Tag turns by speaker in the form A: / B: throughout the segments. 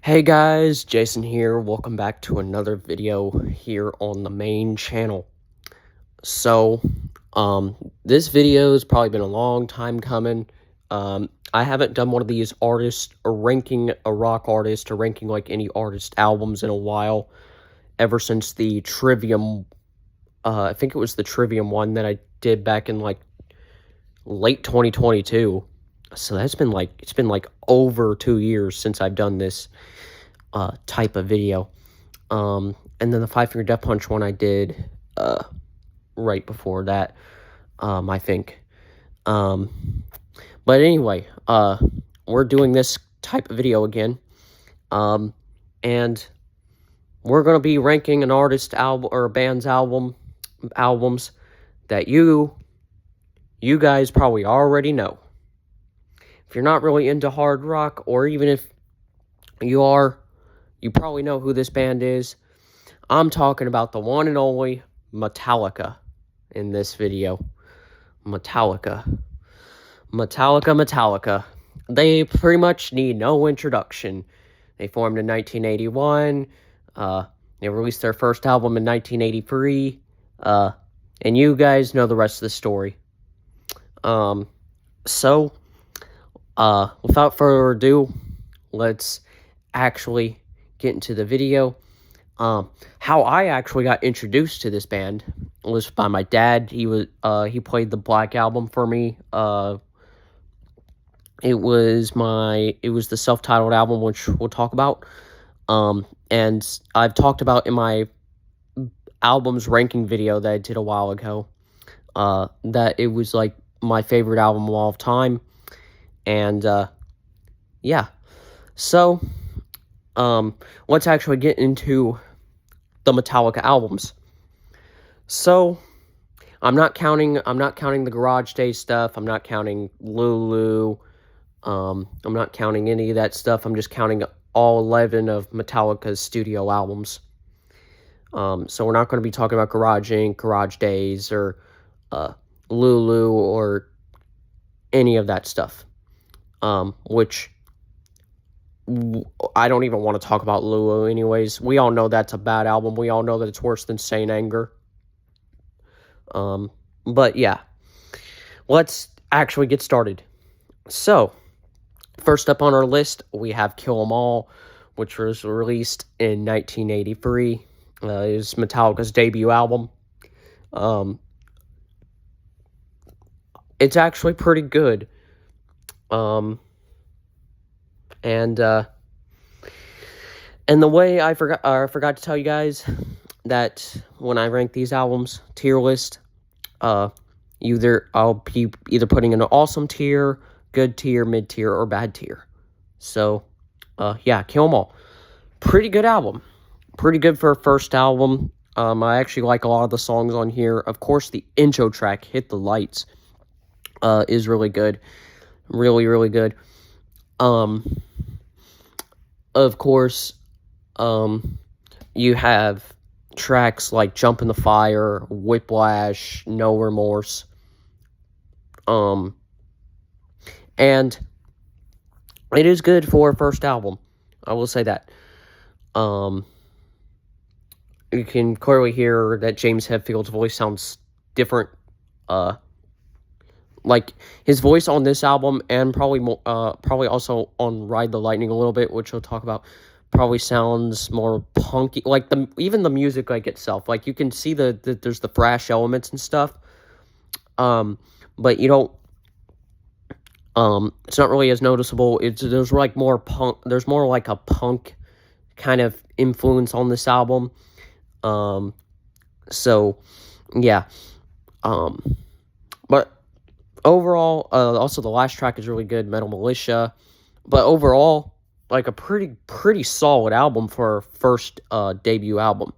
A: Hey guys, Jason here. Welcome back to another video here on the main channel. So, this video has probably been a long time coming. I haven't done one of these artists or ranking a rock artist or ranking like any artist albums in a while, ever since the Trivium, I think it was the Trivium one that I did back in like late 2022. So it's been like over 2 years since I've done this type of video. And then the Five Finger Death Punch one I did right before that, I think. But anyway, we're doing this type of video again. And we're gonna be ranking an artist album or a band's albums that you guys probably already know. If you're not really into hard rock, or even if you are, you probably know who this band is. I'm talking about the one and only Metallica in this video. Metallica. They pretty much need no introduction. They formed in 1981. They released their first album in 1983. And you guys know the rest of the story. So, without further ado, let's actually get into the video. How I actually got introduced to this band was by my dad. He played the Black Album for me. It was the self-titled album, which we'll talk about. And I've talked about in my albums ranking video that I did a while ago, that it was like my favorite album of all time. And, yeah. So, let's actually get into the Metallica albums. So, I'm not counting the Garage Day stuff. I'm not counting Lulu. I'm not counting any of that stuff. I'm just counting all 11 of Metallica's studio albums. So we're not going to be talking about Garage Inc., Garage Days, or Lulu, or any of that stuff. Which I don't even want to talk about Lulu anyways. We all know that's a bad album. We all know that it's worse than Saint Anger. But yeah, let's actually get started. So, first up on our list, we have Kill 'Em All, which was released in 1983. It is Metallica's debut album. It's actually pretty good. And the way I forgot to tell you guys that when I rank these albums tier list, I'll be either putting an awesome tier, good tier, mid tier, or bad tier. So, yeah, Kill 'Em All, pretty good album, pretty good for a first album. I actually like a lot of the songs on here. Of course, the intro track, Hit the Lights, is really good, really good. Of course, you have tracks like Jump in the Fire, Whiplash, No Remorse. And it is good for a first album. I will say that. You can clearly hear that James Hetfield's voice sounds different. Like his voice on this album, and probably also on Ride the Lightning a little bit, which we'll talk about, probably sounds more punky. Like even the music like itself, like you can see there's the thrash elements and stuff. But you don't. It's not really as noticeable. There's like more punk. There's more like a punk kind of influence on this album. So yeah. But overall, also the last track is really good, Metal Militia. But overall, like a pretty solid album for a first debut album.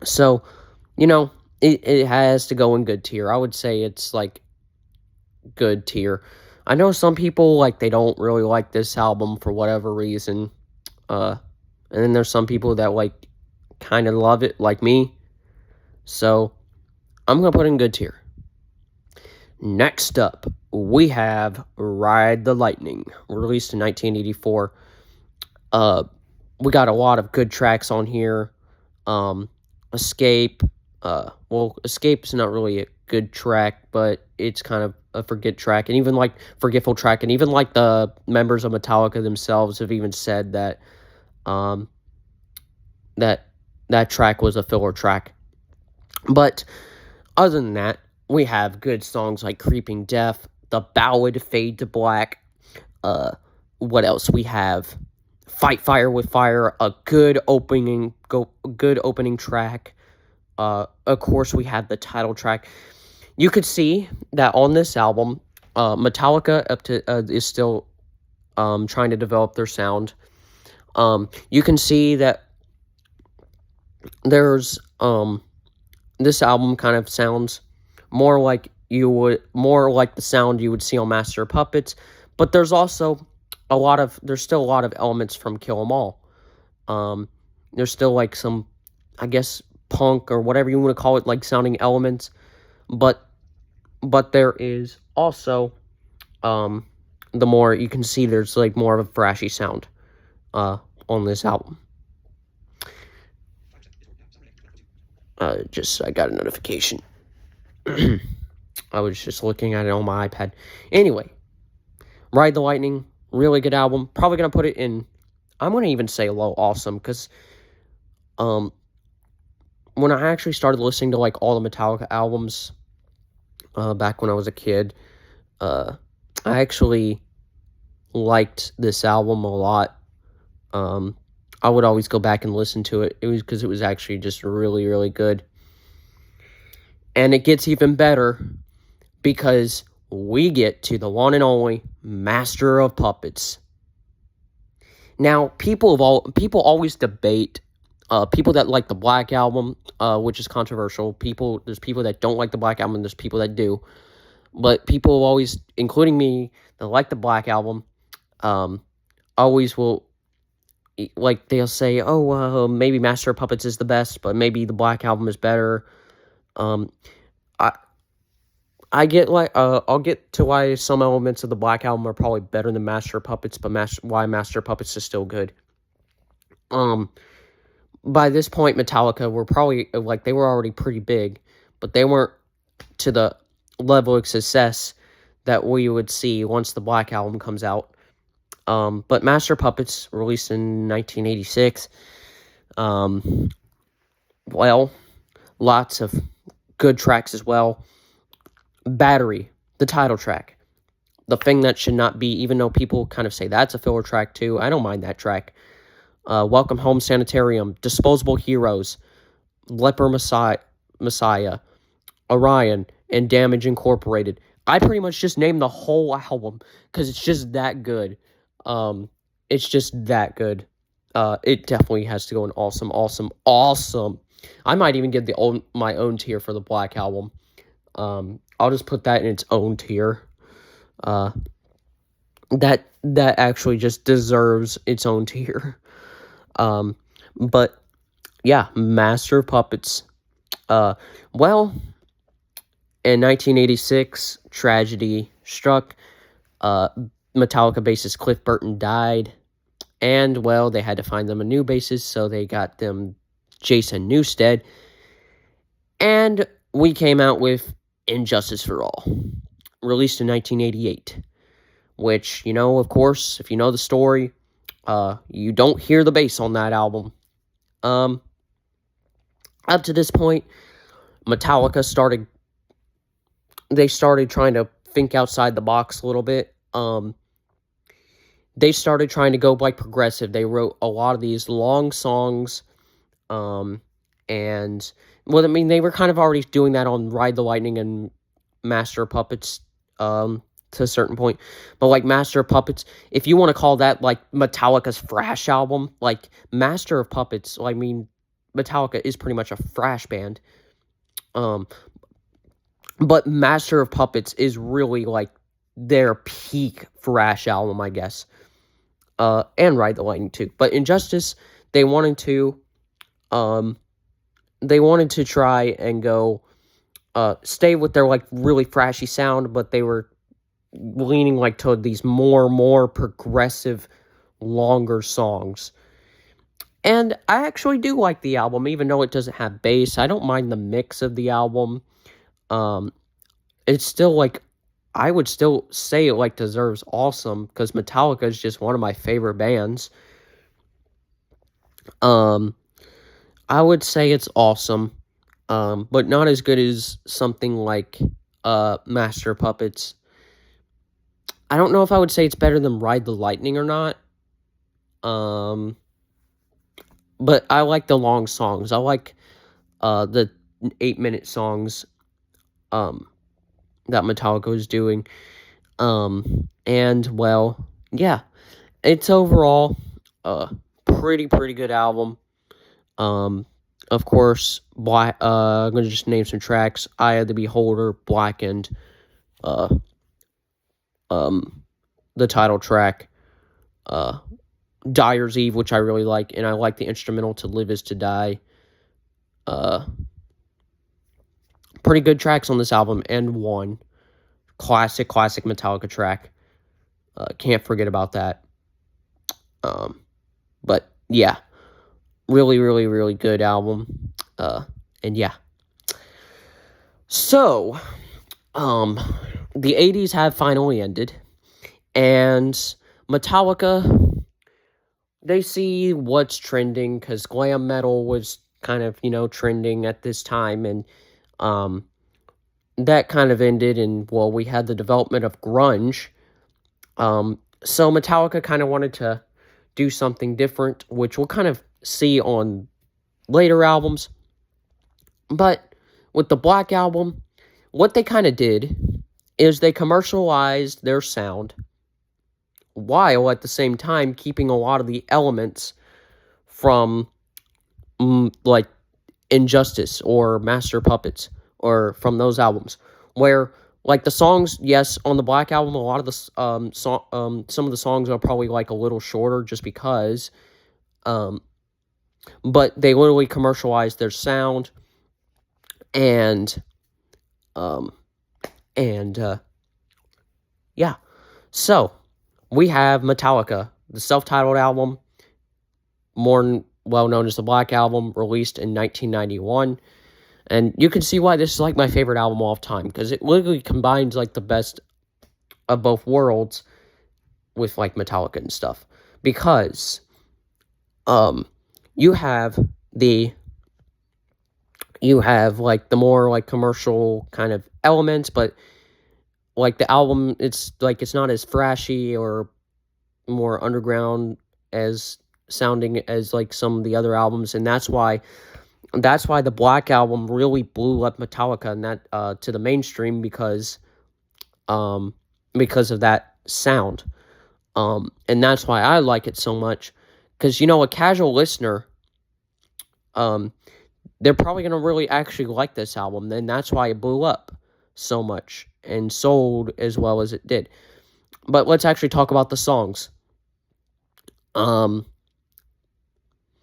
A: So, you know, it has to go in good tier. I would say it's like good tier. I know some people, like, they don't really like this album for whatever reason. And then there's some people that, like, kind of love it, like me. So, I'm going to put it in good tier. Next up, we have Ride the Lightning, released in 1984. Uh, we got a lot of good tracks on here. Escape. Escape is not really a good track, but it's kind of a forget track, and even like forgetful track, and even like the members of Metallica themselves have even said that um, that that track was a filler track. But other than that, we have good songs like Creeping Death, The Ballad, Fade to Black. Uh, what else? We have Fight Fire with Fire, a good opening track. Of course, we had the title track. You could see that on this album, Metallica is still trying to develop their sound. You can see that there's this album kind of sounds more like the sound you would see on Master of Puppets, but there's also there's still a lot of elements from Kill 'Em All. There's still like some, I guess, punk or whatever you want to call it, like sounding elements, but there is also the more you can see there's like more of a thrashy sound on this album. I got a notification. I was just looking at it on my iPad. Anyway, Ride the Lightning, really good album. Probably gonna put it in. I'm gonna even say low awesome because when I actually started listening to like all the Metallica albums back when I was a kid, I actually liked this album a lot. I would always go back and listen to it. It was because it was actually just really, really good. And it gets even better because we get to the one and only Master of Puppets. Now, people always debate. People that like the Black Album, which is controversial. There's people that don't like the Black Album. There's people that do. But people always, including me, that like the Black Album, always will, like, they'll say, oh, maybe Master of Puppets is the best, but maybe the Black Album is better. I get I'll get to why some elements of the Black Album are probably better than Master of Puppets, but why Master of Puppets is still good. By this point, Metallica were probably, like, they were already pretty big, but they weren't to the level of success that we would see once the Black Album comes out. But Master of Puppets, released in 1986, lots of good tracks as well. Battery, the title track, the thing that should not be, even though people kind of say that's a filler track too, I don't mind that track. Welcome Home Sanitarium, Disposable Heroes, Leper Messiah, Orion, and Damage Incorporated. I pretty much just named the whole album because it's just that good. It's just that good. It definitely has to go in awesome, awesome, awesome. I might even get my own tier for the Black Album. I'll just put that in its own tier. That actually just deserves its own tier. But yeah, Master of Puppets. In 1986, tragedy struck. Metallica bassist Cliff Burton died, and they had to find them a new bassist, so they got them Jason Newsted, and we came out with Injustice for All, released in 1988, which, of course, if you know the story, you don't hear the bass on that album. Up to this point, Metallica started trying to think outside the box a little bit. They started trying to go like progressive. They wrote a lot of these long songs, and they were kind of already doing that on Ride the Lightning and Master of Puppets, to a certain point. But like Master of Puppets, if you want to call that like Metallica's thrash album, like Master of Puppets, Metallica is pretty much a thrash band. But Master of Puppets is really like their peak thrash album, I guess. And Ride the Lightning too. But Injustice, they wanted to try and go stay with their, like, really thrashy sound, but they were leaning, like, toward these more progressive, longer songs. And I actually do like the album, even though it doesn't have bass. I don't mind the mix of the album. Um, it's still, like, I would still say it, like, deserves awesome, because Metallica is just one of my favorite bands. Um, I would say it's awesome, but not as good as something like, Master of Puppets. I don't know if I would say it's better than Ride the Lightning or not, um, but I like the long songs. I like, the 8-minute songs, um, that Metallica was doing, and, well, yeah, it's overall a pretty good album. Um, of course, I'm gonna just name some tracks: "Eye of the Beholder," "Blackened," uh, um, the title track, uh, "Dyer's Eve," which I really like, and I like the instrumental "To Live Is to Die." Uh, Pretty good tracks on this album, and one classic Metallica track. Can't forget about that. Um, but yeah, really good album. And yeah. So, um, the 80s have finally ended, and Metallica, they see what's trending, because glam metal was kind of, trending at this time, and, um, that kind of ended, and, well, we had the development of grunge. So Metallica kind of wanted to do something different, which we'll kind of see on later albums. But with the Black Album, what they kind of did is they commercialized their sound, while at the same time keeping a lot of the elements from, like, Injustice or Master Puppets, or from those albums, where, like, the songs, yes, on the Black Album, a lot of the some of the songs are probably, like, a little shorter, just because, um, but they literally commercialized their sound, and, um, and yeah. So we have Metallica, the self-titled album, more well known as the Black Album, released in 1991. And you can see why this is, like, my favorite album of all time, because it literally combines, like, the best of both worlds with, like, Metallica and stuff. Because, you have like, the more, like, commercial kind of elements, but, like, the album, it's, like, it's not as thrashy or more underground as sounding as, like, some of the other albums, and that's why the Black Album really blew up Metallica, and that to the mainstream, because of that sound. And that's why I like it so much, because, a casual listener, um, they're probably gonna really actually like this album, and that's why it blew up so much and sold as well as it did. But let's actually talk about the songs.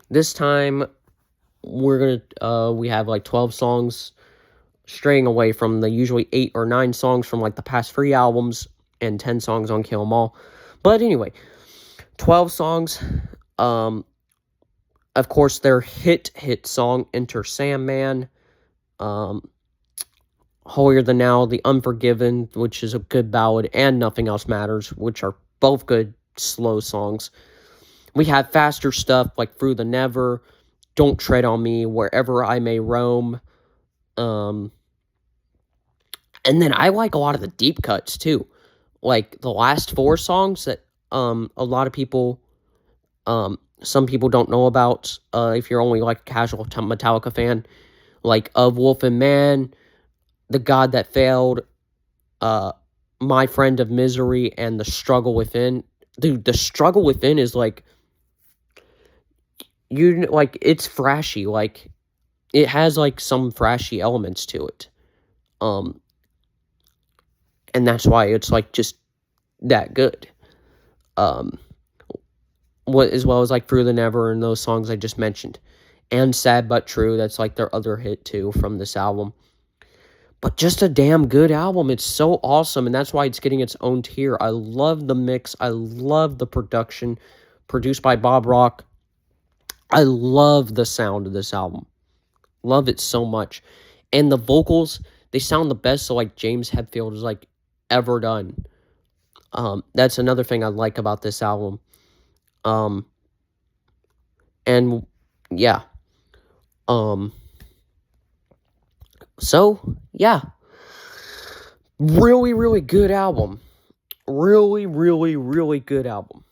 A: This time we have, like, 12 songs, straying away from the usually 8 or 9 songs from, like, the past 3 albums, and 10 songs on Kill 'Em All. But anyway, 12 songs. Of course, their hit song, Enter Sandman, Holier Than Thou, The Unforgiven, which is a good ballad, and Nothing Else Matters, which are both good slow songs. We have faster stuff like Through the Never, Don't Tread on Me, Wherever I May Roam. And then I like a lot of the deep cuts too. Like the last 4 songs that a lot of people, some people don't know about, if you're only like a casual Metallica fan, like Of Wolf and Man, The God That Failed, My Friend of Misery, and The Struggle Within. Dude, The Struggle Within is like, it's thrashy, like, it has, like, some thrashy elements to it. And that's why it's, like, just that good. As well as, like, Through the Never and those songs I just mentioned. And Sad But True, that's, like, their other hit, too, from this album. but just a damn good album. It's so awesome, and that's why it's getting its own tier. I love the mix. I love the production, produced by Bob Rock. I love the sound of this album. Love it so much. And the vocals, they sound the best, so like James Hetfield has like ever done. That's another thing I like about this album. Um, and yeah. Um, so yeah. Really, really good album. Really, really, really good album.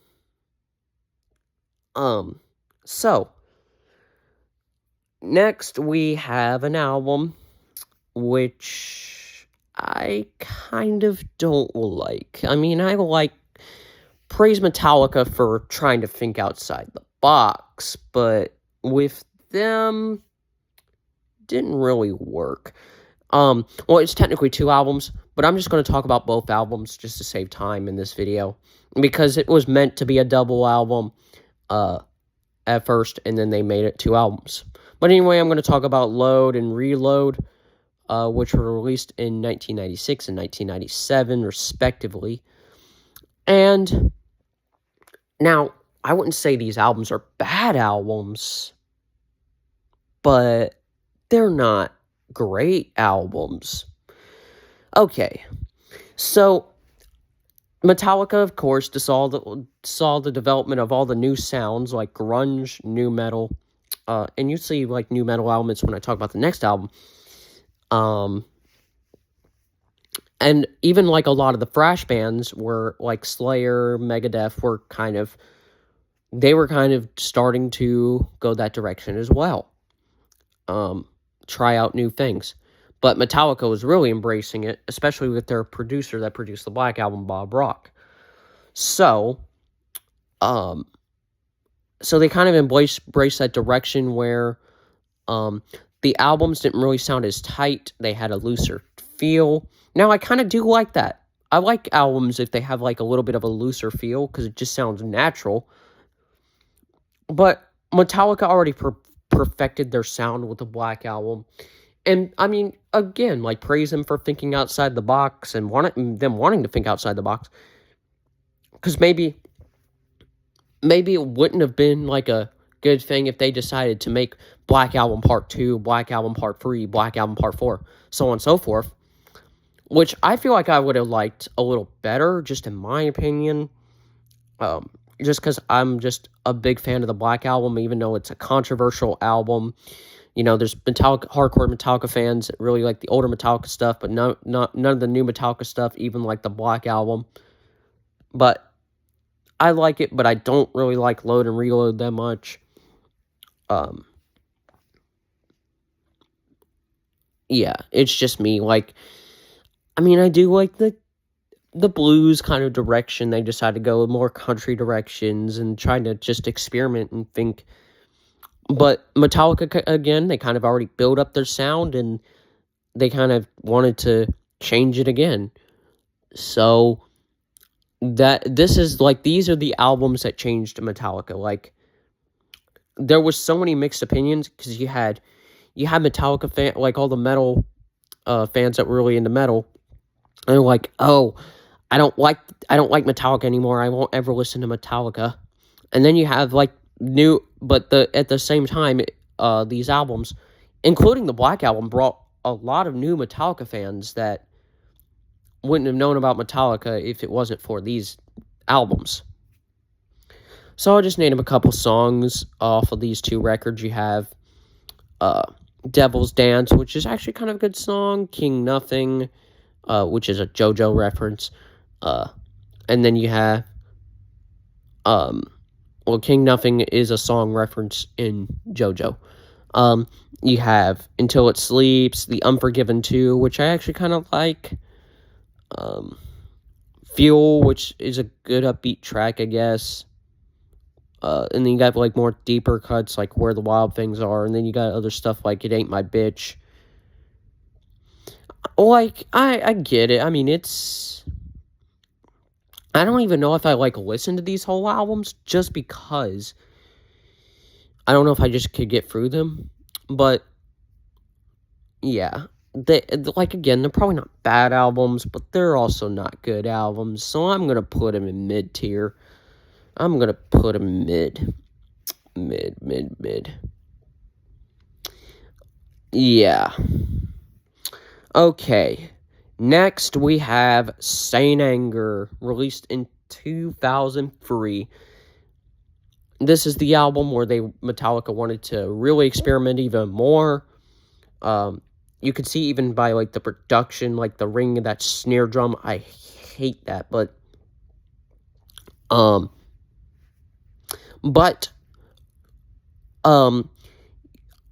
A: So next we have an album which I kind of don't like. I mean, I like praise Metallica for trying to think outside the box, but with them, didn't really work. Well, it's technically 2 albums, but I'm just going to talk about both albums just to save time in this video, because it was meant to be a double album, at first, and then they made it 2 albums. But anyway, I'm going to talk about Load and Reload, which were released in 1996 and 1997, respectively. And now, I wouldn't say these albums are bad albums, but they're not great albums. Okay, so Metallica, of course, saw the development of all the new sounds like grunge, new metal, and you see like new metal elements when I talk about the next album. And even like a lot of the thrash bands were like Slayer, Megadeth were kind of starting to go that direction as well. Try out new things. But Metallica was really embracing it, especially with their producer that produced the Black Album, Bob Rock. So they kind of embraced that direction where the albums didn't really sound as tight. They had a looser feel. Now, I kind of do like that. I like albums if they have like a little bit of a looser feel, because it just sounds natural. But Metallica already perfected their sound with the Black Album. And, I mean, again, like, praise them for thinking outside the box and them wanting to think outside the box. Because maybe it wouldn't have been, like, a good thing if they decided to make Black Album Part 2, Black Album Part 3, Black Album Part 4, so on and so forth. Which I feel like I would have liked a little better, just in my opinion. Just because I'm just a big fan of the Black Album, even though it's a controversial album. You know, there's hardcore Metallica fans that really like the older Metallica stuff, but none of the new Metallica stuff, even like the Black Album. But I like it, but I don't really like Load and Reload that much. Yeah, it's just me. Like, I mean, I do like the blues kind of direction. They decided to go more country directions and trying to just experiment and think. But Metallica, again, they kind of already built up their sound, and they kind of wanted to change it again. So these are the albums that changed Metallica. Like, there was so many mixed opinions, because you had Metallica like all the metal fans that were really into metal, and they're like, oh, I don't like Metallica anymore. I won't ever listen to Metallica. And then you have like at the same time, these albums, including the Black Album, brought a lot of new Metallica fans that wouldn't have known about Metallica if it wasn't for these albums. So I'll just name a couple songs off of these 2 records. You have Devil's Dance, which is actually kind of a good song. King Nothing, which is a JoJo reference. And then you have, King Nothing is a song reference in JoJo. You have Until It Sleeps, The Unforgiven 2, which I actually kind of like. Fuel, which is a good upbeat track, I guess. And then you got like more deeper cuts, like Where the Wild Things Are, and then you got other stuff like It Ain't My Bitch. Like, I get it. I mean, I don't even know if I like listen to these whole albums, just because I don't know if I just could get through them. But yeah, like, again, they're probably not bad albums, but they're also not good albums, so I'm gonna put them in mid-tier. I'm gonna put them mid. Mid. Yeah. Okay. Next, we have Saint Anger, released in 2003. This is the album where Metallica wanted to really experiment even more. You could see even by, like, the production, like, the ring of that snare drum. I hate that, but,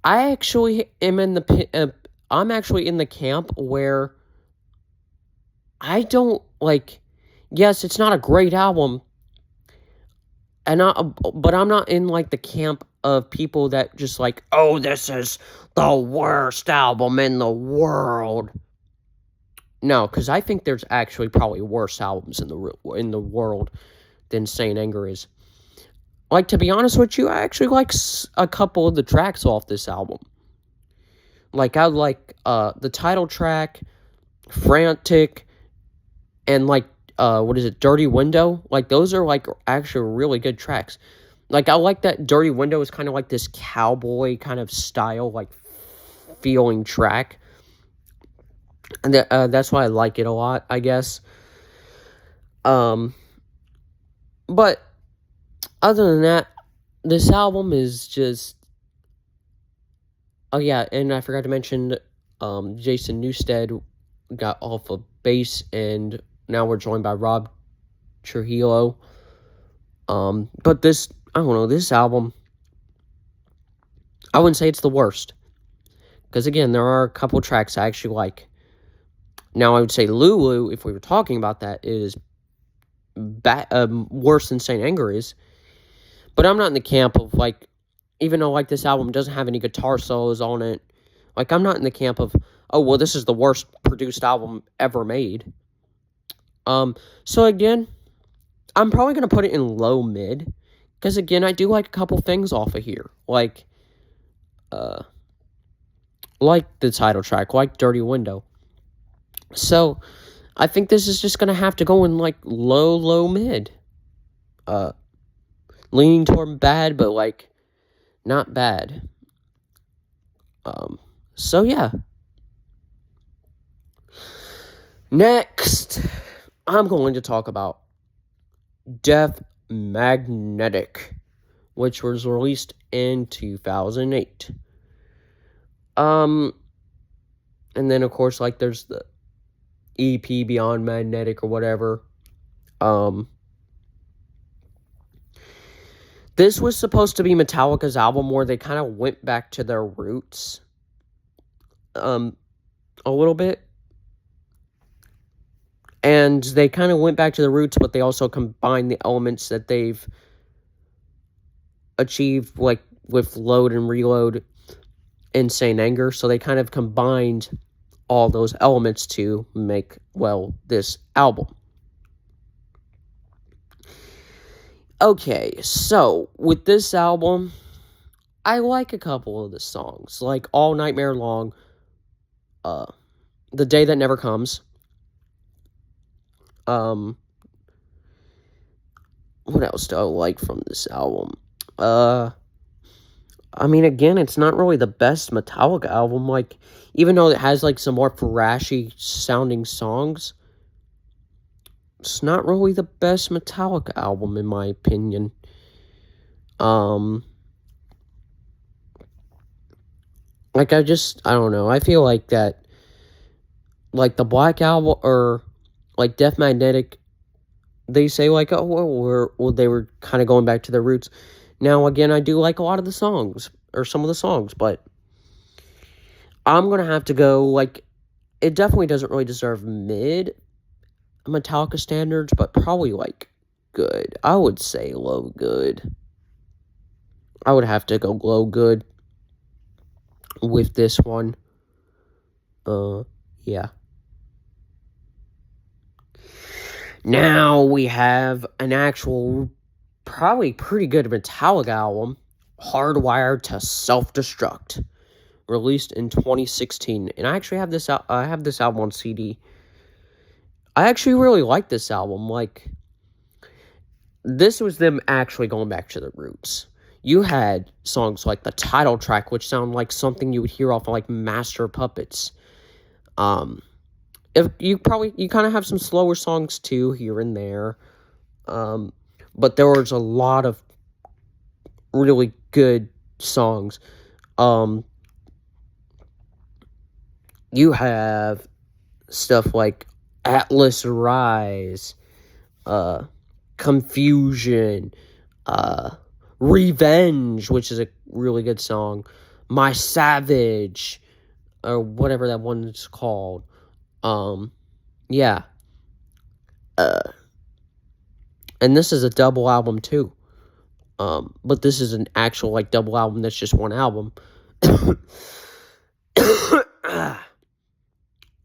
A: I actually am I'm actually in the camp where I don't, like, yes, it's not a great album, but I'm not in, like, the camp of people that just like, "Oh, this is the worst album in the world." No, because I think there's actually probably worse albums in the world than Saint Anger is. Like, to be honest with you, I actually like a couple of the tracks off this album. Like, I like the title track, Frantic, and, like, what is it, Dirty Window? Like, those are, like, actually really good tracks. Like, I like that Dirty Window is kind of like this cowboy kind of style, like, feeling track. And that's why I like it a lot, I guess. But other than that, this album is just... Oh, yeah, and I forgot to mention, Jason Newsted got off of bass, and now we're joined by Rob Trujillo. But this, I don't know, this album, I wouldn't say it's the worst. Because, again, there are a couple tracks I actually like. Now, I would say Lulu, if we were talking about that, is worse than Saint Anger is. But I'm not in the camp of, like, even though, like, this album doesn't have any guitar solos on it, like, I'm not in the camp of, oh, well, this is the worst produced album ever made. So, again, I'm probably going to put it in low mid, because, again, I do like a couple things off of here, like the title track, like Dirty Window. So, I think this is just going to have to go in, like, low mid. Leaning toward bad, but, like, not bad. So, yeah. Next, I'm going to talk about Death Magnetic, which was released in 2008. And then, of course, like, there's the EP Beyond Magnetic or whatever. This was supposed to be Metallica's album where they kind of went back to their roots, a little bit. And they kind of went back to the roots, but they also combined the elements that they've achieved, like, with Load and Reload in Saint Anger. So they kind of combined all those elements to make, well, this album. Okay, so with this album, I like a couple of the songs, like All Nightmare Long, The Day That Never Comes. What else do I like from this album? I mean, again, it's not really the best Metallica album, like, even though it has, like, some more thrashy sounding songs, it's not really the best Metallica album, in my opinion. Like, I don't know, I feel like that, like, the Black Album, or, like, Death Magnetic, they say, like, oh, well, they were kind of going back to their roots. Now, again, I do like a lot of the songs, or some of the songs, but I'm going to have to go, like, it definitely doesn't really deserve mid Metallica standards, but probably, like, good. I would say low good. I would have to go low good with this one. Yeah. Now we have an actual, probably pretty good Metallica album, Hardwired to Self-Destruct, released in 2016, and I actually have I have this album on CD. I actually really like this album. Like, this was them actually going back to the roots. You had songs like the title track, which sound like something you would hear off of like Master Puppets. Um, if you kind of have some slower songs too here and there. But there was a lot of really good songs. You have stuff like Atlas Rise, Confusion, Revenge, which is a really good song, My Savage, or whatever that one's called. Yeah. And this is a double album too. But this is an actual like double album that's just one album.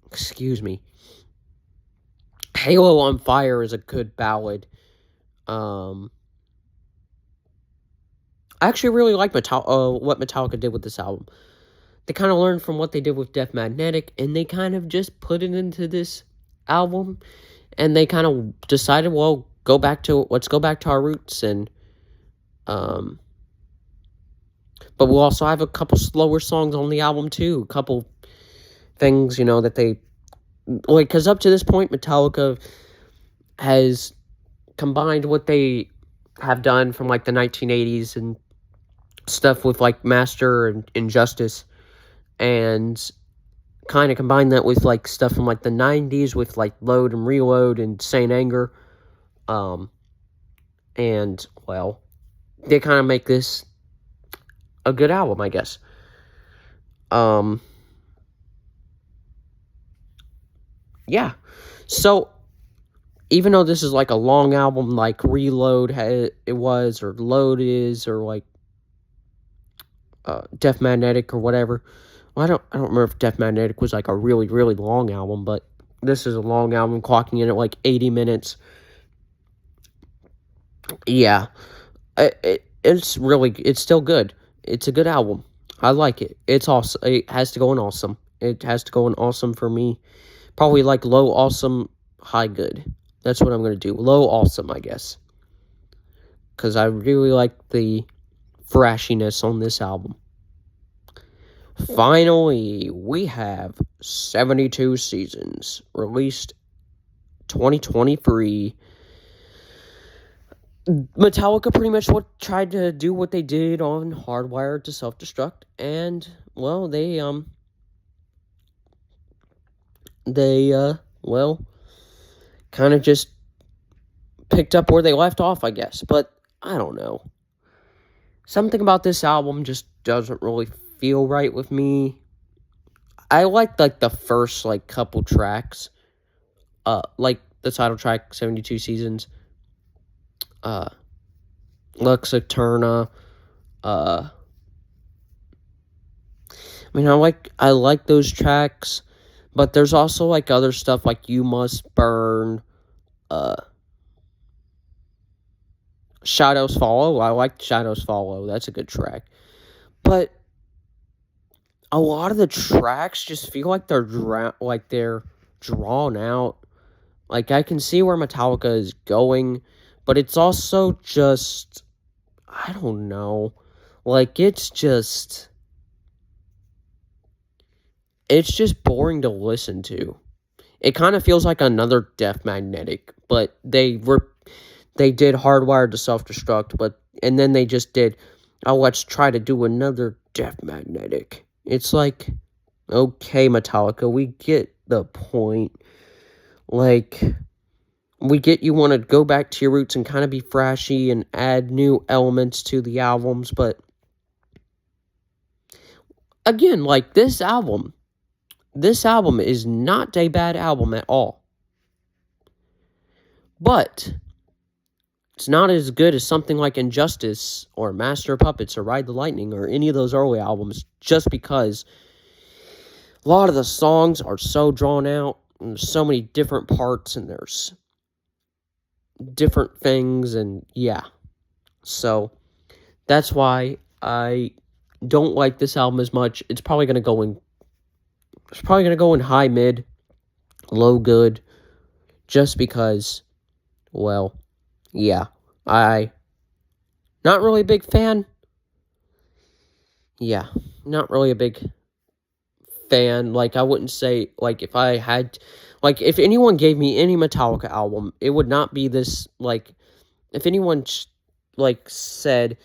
A: Excuse me. Halo on Fire is a good ballad. I actually really like what Metallica did with this album. They kind of learned from what they did with Death Magnetic, and they kind of just put it into this album, and they kind of decided, well, let's go back to our roots, and but we'll also have a couple slower songs on the album too, a couple things, that they like, because up to this point, Metallica has combined what they have done from like the 1980s and stuff with like Master and Injustice, and kind of combine that with like stuff from like the 90s with like Load and Reload and Saint Anger. And well, they kind of make this a good album, I guess. Yeah. So even though this is like a long album, like Reload it was, or Load is, or like Death Magnetic or whatever. Well, I don't remember if Death Magnetic was like a really, really long album, but this is a long album, clocking in at like 80 minutes. Yeah, it's still good. It's a good album. I like it. It's awesome. It has to go in awesome. It has to go in awesome for me. Probably like low awesome, high good. That's what I'm going to do. Low awesome, I guess. Because I really like the thrashiness on this album. Finally, we have 72 Seasons, released 2023. Metallica pretty much tried to do what they did on Hardwired to Self-Destruct, and well, they kind of just picked up where they left off, I guess. But I don't know. Something about this album just doesn't really feel right with me. I like the first like couple tracks, like the title track, 72 Seasons, Lux Eterna. I mean, I like those tracks, but there's also like other stuff like You Must Burn, Shadows Follow. I like Shadows Follow. That's a good track. But a lot of the tracks just feel like they're drawn out. Like, I can see where Metallica is going, but it's also just, I don't know. Like, it's just boring to listen to. It kind of feels like another Death Magnetic, but they did Hardwired to Self-Destruct, and then they just did, oh, let's try to do another Death Magnetic. It's like, okay, Metallica, we get the point. Like, we get you want to go back to your roots and kind of be thrashy and add new elements to the albums, but again, like, this album is not a bad album at all. But it's not as good as something like Injustice or Master of Puppets or Ride the Lightning or any of those early albums, just because a lot of the songs are so drawn out, and there's so many different parts, and there's different things, and yeah. So that's why I don't like this album as much. It's probably gonna go in. It's probably gonna go in high mid, low good, just because. Well, yeah, I not really a big fan. Yeah, not really a big fan. Like, I wouldn't say, like, if I had, like, if anyone gave me any Metallica album, it would not be this, like, if anyone, like, said,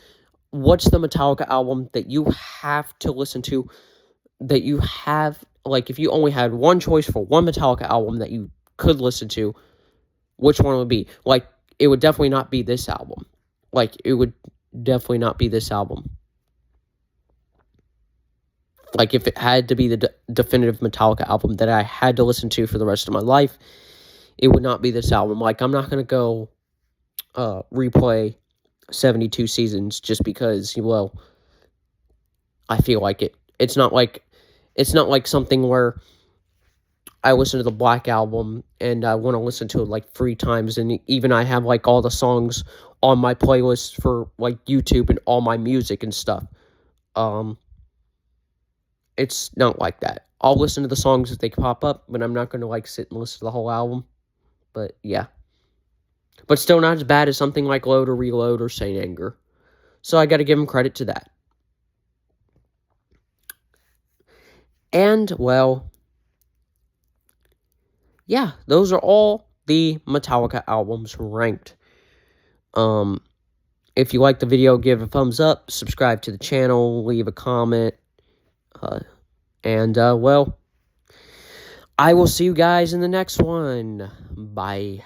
A: what's the Metallica album that you have to listen to, that you have, like, if you only had one choice for one Metallica album that you could listen to, which one would be? Like, it would definitely not be this album. Like, it would definitely not be this album. Like, if it had to be the definitive Metallica album that I had to listen to for the rest of my life, it would not be this album. Like, I'm not going to go replay 72 Seasons just because, well, I feel like it. It's not like something where I listen to the Black Album and I want to listen to it like 3 times, and even I have like all the songs on my playlist for like YouTube and all my music and stuff. It's not like that. I'll listen to the songs if they pop up, but I'm not going to like sit and listen to the whole album. But yeah. But still not as bad as something like Load or Reload or Saint Anger. So I got to give him credit to that. And, well, yeah, those are all the Metallica albums ranked. If you like the video, give it a thumbs up, subscribe to the channel, leave a comment, well, I will see you guys in the next one. Bye.